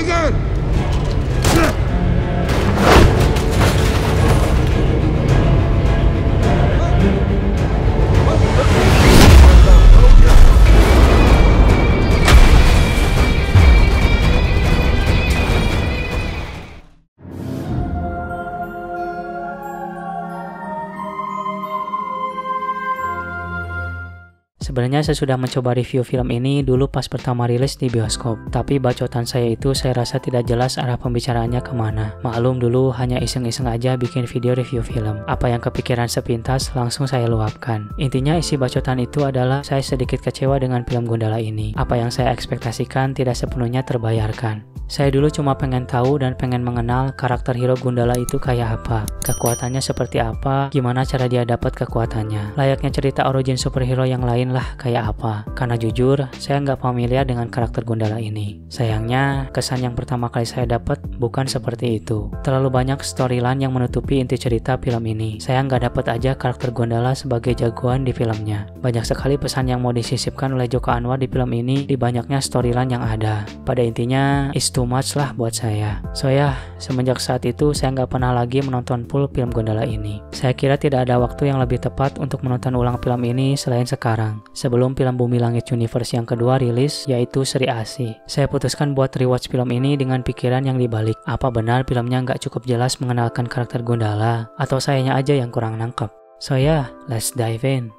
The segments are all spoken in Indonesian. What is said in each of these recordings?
Perhatikan! Sebenarnya saya sudah mencoba review film ini dulu pas pertama rilis di bioskop, tapi bacotan saya itu saya rasa tidak jelas arah pembicaraannya kemana. Maklum dulu hanya iseng-iseng aja bikin video review film. Apa yang kepikiran sepintas langsung saya luapkan. Intinya isi bacotan itu adalah saya sedikit kecewa dengan film Gundala ini. Apa yang saya ekspektasikan tidak sepenuhnya terbayarkan. Saya dulu cuma pengen tahu dan pengen mengenal karakter hero Gundala itu kayak apa, kekuatannya seperti apa, gimana cara dia dapat kekuatannya. Layaknya cerita origin superhero yang lain lah kayak apa. Karena jujur, saya nggak familiar dengan karakter Gundala ini. Sayangnya, kesan yang pertama kali saya dapat bukan seperti itu. Terlalu banyak storyline yang menutupi inti cerita film ini. Saya nggak dapat aja karakter Gundala sebagai jagoan di filmnya. Banyak sekali pesan yang mau disisipkan oleh Joko Anwar di film ini di banyaknya storyline yang ada. Pada intinya, it's too much lah buat saya. So ya, semenjak saat itu saya nggak pernah lagi menonton full film Gundala ini. Saya kira tidak ada waktu yang lebih tepat untuk menonton ulang film ini selain sekarang, sebelum film Bumi Langit Universe yang kedua rilis, yaitu Sri Asih. Saya putuskan buat rewatch film ini dengan pikiran yang dibalik. Apa benar filmnya nggak cukup jelas mengenalkan karakter Gundala, atau sayanya aja yang kurang nangkep? So ya, let's dive in.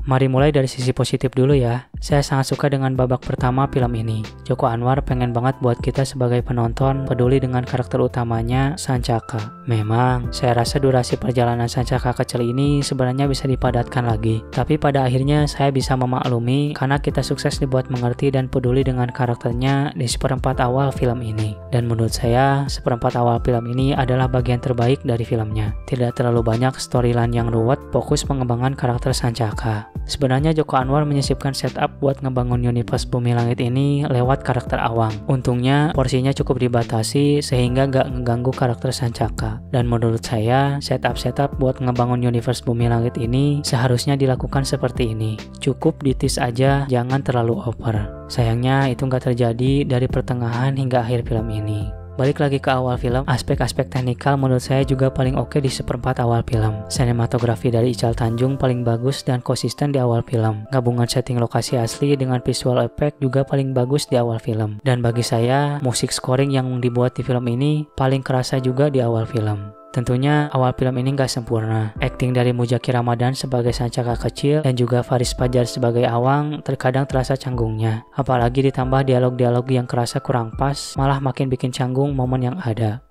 Mari mulai dari sisi positif dulu ya. Saya sangat suka dengan babak pertama film ini. Joko Anwar pengen banget buat kita sebagai penonton peduli dengan karakter utamanya, Sancaka. Memang, saya rasa durasi perjalanan Sancaka kecil ini sebenarnya bisa dipadatkan lagi. Tapi pada akhirnya saya bisa memaklumi karena kita sukses dibuat mengerti dan peduli dengan karakternya di seperempat awal film ini. Dan menurut saya, seperempat awal film ini adalah bagian terbaik dari filmnya. Tidak terlalu banyak storyline yang ruwet, fokus pengembangan karakter Sancaka. Sebenarnya Joko Anwar menyisipkan setup buat ngebangun universe Bumi Langit ini lewat karakter Awang. Untungnya porsinya cukup dibatasi sehingga gak ngeganggu karakter Sancaka. Dan menurut saya setup buat ngebangun universe Bumi Langit ini seharusnya dilakukan seperti ini. Cukup ditis aja, jangan terlalu over. Sayangnya itu gak terjadi dari pertengahan hingga akhir film ini. Balik lagi ke awal film, aspek-aspek teknikal menurut saya juga paling oke di seperempat awal film. Sinematografi dari Ical Tanjung paling bagus dan konsisten di awal film. Gabungan setting lokasi asli dengan visual effect juga paling bagus di awal film. Dan bagi saya, musik scoring yang dibuat di film ini paling kerasa juga di awal film. Tentunya awal film ini gak sempurna. Akting dari Mujaki Ramadan sebagai Sancaka kecil dan juga Faris Fajar sebagai Awang terkadang terasa canggungnya. Apalagi ditambah dialog-dialog yang kerasa kurang pas, malah makin bikin canggung momen yang ada.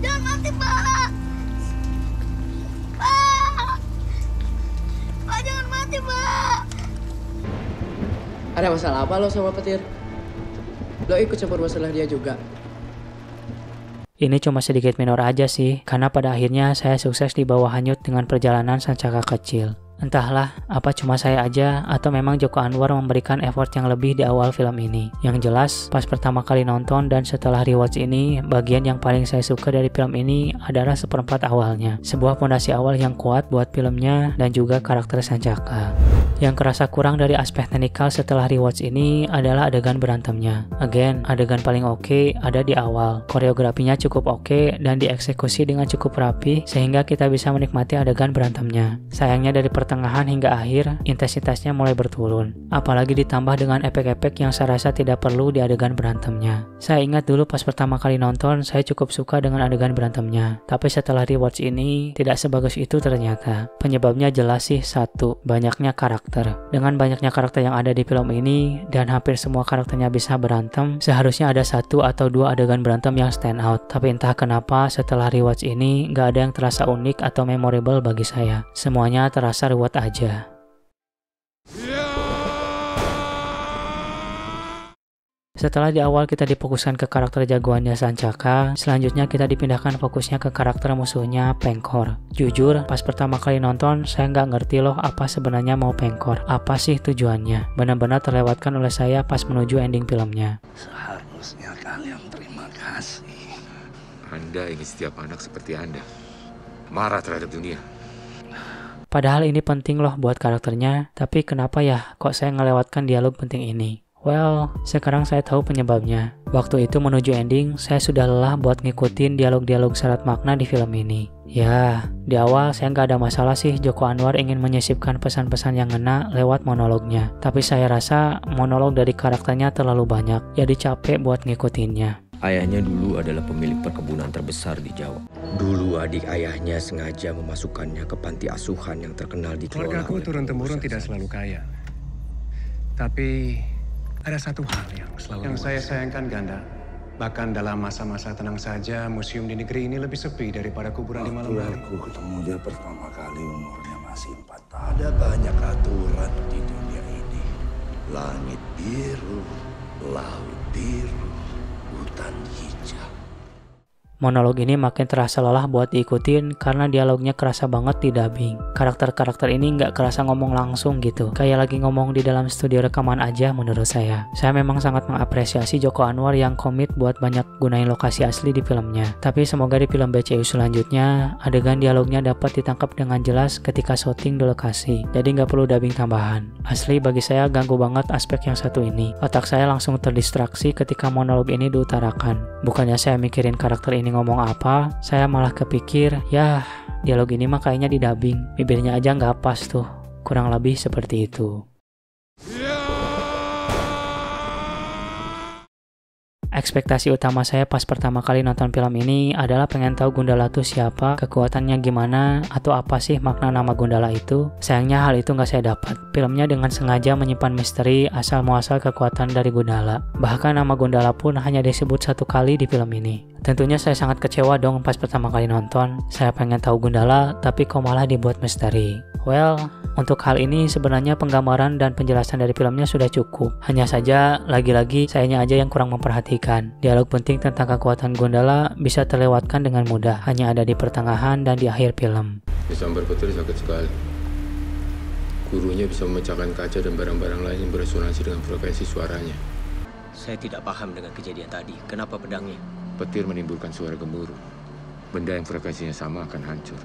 Jangan mati, Pak! Pak! Pak, jangan mati, Pak! Ada masalah apa lo sama petir? Lo ikut campur masalah dia juga? Ini cuma sedikit minor aja sih, karena pada akhirnya saya sukses dibawa hanyut dengan perjalanan Sancaka kecil. Entahlah, apa cuma saya aja atau memang Joko Anwar memberikan effort yang lebih di awal film ini. Yang jelas, pas pertama kali nonton dan setelah rewatch ini, bagian yang paling saya suka dari film ini adalah seperempat awalnya. Sebuah fondasi awal yang kuat buat filmnya dan juga karakter Sancaka. Yang kerasa kurang dari aspek teknikal setelah rewatch ini adalah adegan berantemnya. Again, adegan paling oke ada di awal. Koreografinya cukup oke dan dieksekusi dengan cukup rapi sehingga kita bisa menikmati adegan berantemnya. Sayangnya dari pertengahan hingga akhir, intensitasnya mulai berturun. Apalagi ditambah dengan efek-efek yang saya rasa tidak perlu di adegan berantemnya. Saya ingat dulu pas pertama kali nonton, saya cukup suka dengan adegan berantemnya. Tapi setelah rewatch ini, tidak sebagus itu ternyata. Penyebabnya jelas sih satu, banyaknya karakter. Dengan banyaknya karakter yang ada di film ini, dan hampir semua karakternya bisa berantem, seharusnya ada satu atau dua adegan berantem yang stand out. Tapi entah kenapa setelah rewatch ini, gak ada yang terasa unik atau memorable bagi saya. Semuanya terasa ruwet aja. Setelah di awal kita difokuskan ke karakter jagoannya Sancaka, selanjutnya kita dipindahkan fokusnya ke karakter musuhnya Pengkor. Jujur, pas pertama kali nonton, saya nggak ngerti loh apa sebenarnya mau Pengkor. Apa sih tujuannya? Benar-benar terlewatkan oleh saya pas menuju ending filmnya. Seharusnya kalian terima kasih. Anda ingin setiap anak seperti Anda marah terhadap dunia. Padahal ini penting loh buat karakternya, tapi kenapa ya kok saya ngelewatkan dialog penting ini? Well, sekarang saya tahu penyebabnya. Waktu itu menuju ending, saya sudah lelah buat ngikutin dialog-dialog syarat makna di film ini. Ya, di awal saya nggak ada masalah sih Joko Anwar ingin menyisipkan pesan-pesan yang ngena lewat monolognya. Tapi saya rasa monolog dari karakternya terlalu banyak, jadi capek buat ngikutinnya. Ayahnya dulu adalah pemilik perkebunan terbesar di Jawa. Dulu adik ayahnya sengaja memasukkannya ke panti asuhan yang terkenal dikelola. Keluargaku turun-temurun tidak selalu kaya. Tapi ada satu hal yang saya sayangkan Ganda. Bahkan dalam masa-masa tenang saja, museum di negeri ini lebih sepi daripada kuburan di malam hari. Aku ketemu dia pertama kali umurnya masih 4 tahun. Ada banyak aturan di dunia ini. Langit biru, laut biru, hutan hijau. Monolog ini makin terasa lelah buat diikutin karena dialognya kerasa banget di dubbing. Karakter-karakter ini nggak kerasa ngomong langsung gitu, kayak lagi ngomong di dalam studio rekaman aja menurut saya. Saya memang sangat mengapresiasi Joko Anwar yang komit buat banyak gunain lokasi asli di filmnya. Tapi semoga di film BCU selanjutnya, adegan dialognya dapat ditangkap dengan jelas ketika syuting di lokasi. Jadi nggak perlu dubbing tambahan. Asli bagi saya ganggu banget aspek yang satu ini. Otak saya langsung terdistraksi ketika monolog ini diutarakan. Bukannya saya mikirin karakter ini ngomong apa, saya malah kepikir, ya dialog ini mah kayaknya di dubbing, bibirnya aja nggak pas tuh. Kurang lebih seperti itu. Ekspektasi utama saya pas pertama kali nonton film ini adalah pengen tahu Gundala itu siapa, kekuatannya gimana, atau apa sih makna nama Gundala itu. Sayangnya hal itu nggak saya dapat. Filmnya dengan sengaja menyimpan misteri asal-muasal kekuatan dari Gundala. Bahkan nama Gundala pun hanya disebut satu kali di film ini. Tentunya saya sangat kecewa dong pas pertama kali nonton. Saya pengen tahu Gundala, tapi kok malah dibuat misteri. Well, untuk hal ini sebenarnya penggambaran dan penjelasan dari filmnya sudah cukup. Hanya saja, lagi-lagi sayanya aja yang kurang memperhatikan. Dialog penting tentang kekuatan Gundala bisa terlewatkan dengan mudah. Hanya ada di pertengahan dan di akhir film. Disambar petir sakit sekali. Gurunya bisa memecahkan kaca dan barang-barang lain yang beresonansi dengan frekuensi suaranya. Saya tidak paham dengan kejadian tadi. Kenapa pedangnya? Petir menimbulkan suara gemuruh. Benda yang frekuensinya sama akan hancur.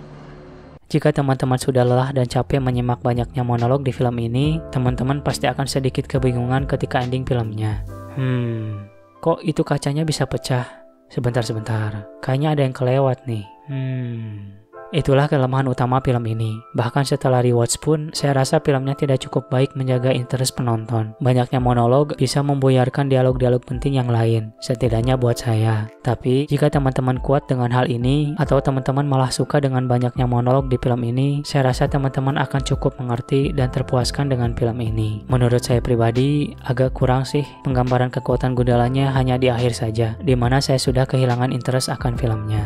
Jika teman-teman sudah lelah dan capek menyimak banyaknya monolog di film ini, teman-teman pasti akan sedikit kebingungan ketika ending filmnya. Kok itu kacanya bisa pecah? Sebentar. Kayaknya ada yang kelewat nih. Itulah kelemahan utama film ini. Bahkan setelah rewatch pun, saya rasa filmnya tidak cukup baik menjaga interest penonton. Banyaknya monolog bisa membuyarkan dialog-dialog penting yang lain, setidaknya buat saya. Tapi, jika teman-teman kuat dengan hal ini, atau teman-teman malah suka dengan banyaknya monolog di film ini, saya rasa teman-teman akan cukup mengerti dan terpuaskan dengan film ini. Menurut saya pribadi, agak kurang sih penggambaran kekuatan Gundalanya hanya di akhir saja, di mana saya sudah kehilangan interest akan filmnya.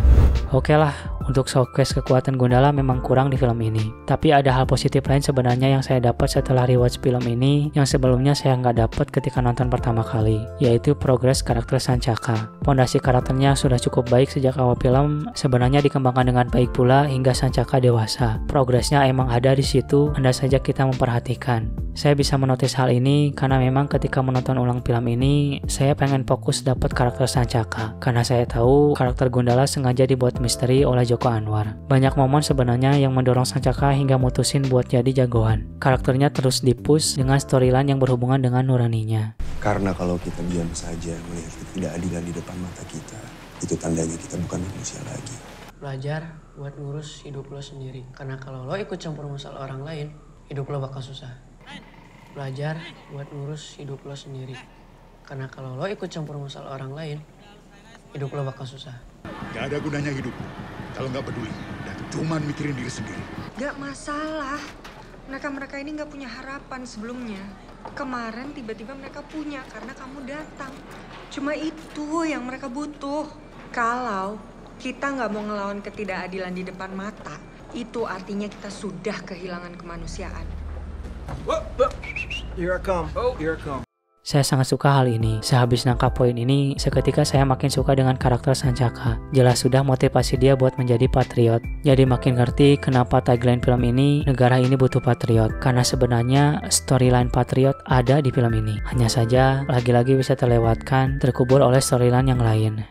Oke lah, untuk showcase kekuatan Gundala memang kurang di film ini. Tapi ada hal positif lain sebenarnya yang saya dapat setelah rewatch film ini yang sebelumnya saya nggak dapat ketika nonton pertama kali, yaitu progres karakter Sancaka. Pondasi karakternya sudah cukup baik sejak awal film, sebenarnya dikembangkan dengan baik pula hingga Sancaka dewasa. Progresnya emang ada di situ, andai saja kita memperhatikan. Saya bisa menotis hal ini karena memang ketika menonton ulang film ini, saya pengen fokus dapat karakter Sancaka. Karena saya tahu karakter Gundala sengaja dibuat misteri oleh Joko Anwar. Banyak momen sebenarnya yang mendorong Sancaka hingga mutusin buat jadi jagoan. Karakternya terus dipush dengan storyline yang berhubungan dengan nuraninya. Karena kalau kita diam saja melihat ketidakadilan di depan mata kita, itu tandanya kita bukan manusia lagi. Belajar buat ngurus hidup lo sendiri. Karena kalau lo ikut campur masalah orang lain, hidup lo bakal susah. Belajar buat ngurus hidup lo sendiri. Karena kalau lo ikut campur masalah orang lain, hidup lo bakal susah. Gak ada gunanya hidup kalau nggak peduli dan cuman mikirin diri sendiri. Gak masalah. Mereka ini nggak punya harapan sebelumnya. Kemarin tiba-tiba mereka punya karena kamu datang. Cuma itu yang mereka butuh. Kalau kita nggak mau ngelawan ketidakadilan di depan mata, itu artinya kita sudah kehilangan kemanusiaan. Here I come. Saya sangat suka hal ini. Sehabis nangkap poin ini, seketika saya makin suka dengan karakter Sancaka. Jelas sudah motivasi dia buat menjadi patriot. Jadi makin ngerti kenapa tagline film ini, negara ini butuh patriot. Karena sebenarnya storyline patriot ada di film ini. Hanya saja, lagi-lagi bisa terlewatkan, terkubur oleh storyline yang lain.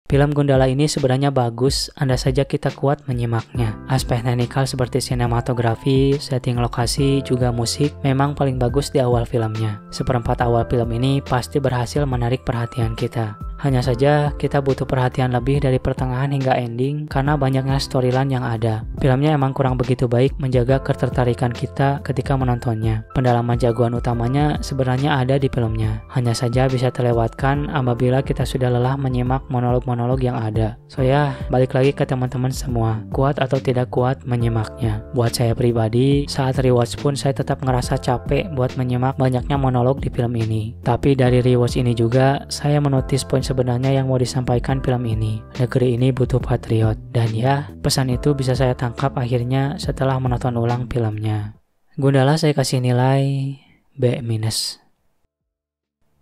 Film Gundala ini sebenarnya bagus, andai saja kita kuat menyimaknya. Aspek teknikal seperti sinematografi, setting lokasi, juga musik memang paling bagus di awal filmnya. Seperempat awal film ini pasti berhasil menarik perhatian kita. Hanya saja kita butuh perhatian lebih dari pertengahan hingga ending karena banyaknya storyline yang ada. Filmnya emang kurang begitu baik menjaga ketertarikan kita ketika menontonnya. Pendalaman jagoan utamanya sebenarnya ada di filmnya. Hanya saja bisa terlewatkan apabila kita sudah lelah menyimak monolog-monolog yang ada. So ya, balik lagi ke teman-teman semua. Kuat atau tidak kuat menyimaknya. Buat saya pribadi, saat rewatch pun saya tetap ngerasa capek buat menyimak banyaknya monolog di film ini. Tapi dari rewatch ini juga, saya menotis poin sebenarnya yang mau disampaikan film ini. Negeri ini butuh patriot. Dan ya, pesan itu bisa saya tangkap akhirnya setelah menonton ulang filmnya. Gundala saya kasih nilai B-.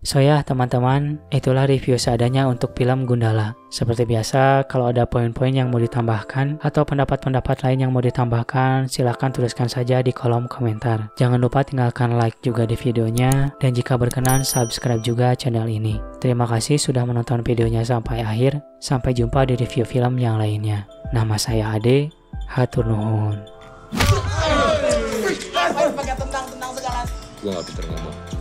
So ya teman-teman, itulah review seadanya untuk film Gundala. Seperti biasa, kalau ada poin-poin yang mau ditambahkan atau pendapat-pendapat lain yang mau ditambahkan, silahkan tuliskan saja di kolom komentar. Jangan lupa tinggalkan like juga di videonya, dan jika berkenan subscribe juga channel ini. Terima kasih sudah menonton videonya sampai akhir. Sampai jumpa di review film yang lainnya. Nama saya Ade, hatur nuhun. Gue gak pinter ngomong.